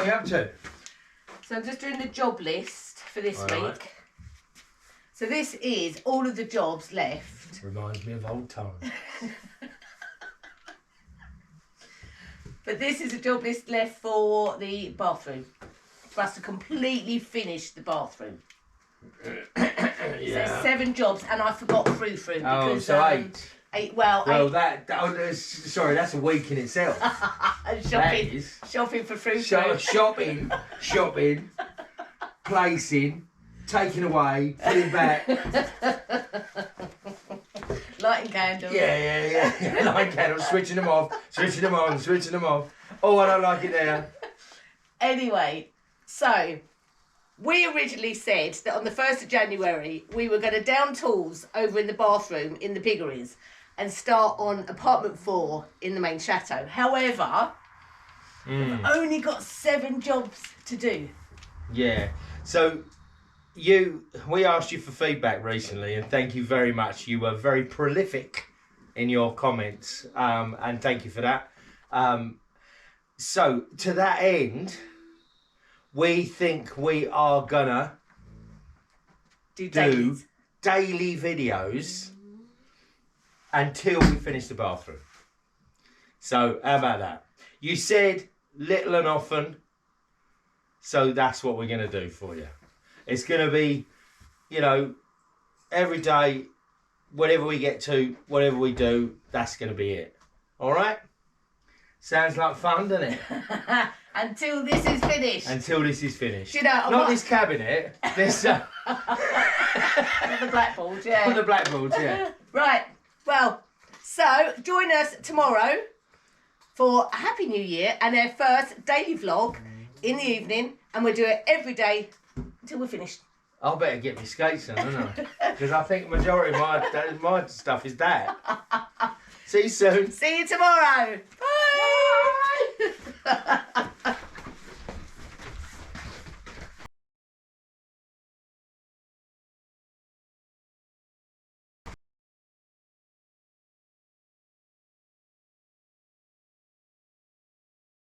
are you up to? So I'm just doing the job list for this week. Right. So this is all of the jobs left. Reminds me of old times. But this is a job list left for the bathroom. For us to completely finish the bathroom. Yeah. So 7 jobs, and I forgot frou-frou. Because, so 8. 8, well, Well, 8. Sorry, that's a week in itself. Shopping, shopping for frou-frou. Shopping, placing, taking away, putting back. Lighting candles. Yeah. Lighting candles, switching them off, switching them on, switching them off. Oh, I don't like it there. Anyway, so we originally said that on the 1st of January we were going to down tools over in the bathroom in the piggeries and start on apartment 4 in the main chateau. However, we've only got 7 jobs to do. Yeah. So we asked you for feedback recently, and thank you very much. You were very prolific in your comments, and thank you for that. So to that end, we think we are gonna Do daily videos until we finish the bathroom. So how about that? You said little and often, so that's what we're gonna do for you. It's gonna be, every day, whatever we get to, whatever we do, that's gonna be it. All right? Sounds like fun, doesn't it? Until this is finished. Until this is finished. Do you know, not this cabinet. This. The blackboard, yeah. On the blackboard, yeah. Right. Well, so join us tomorrow for a Happy New Year and our first daily vlog in the evening, and we'll do it every day until we're finished. I better get my skates on, don't I? Because I think the majority of my stuff is that. See you soon. See you tomorrow. Bye.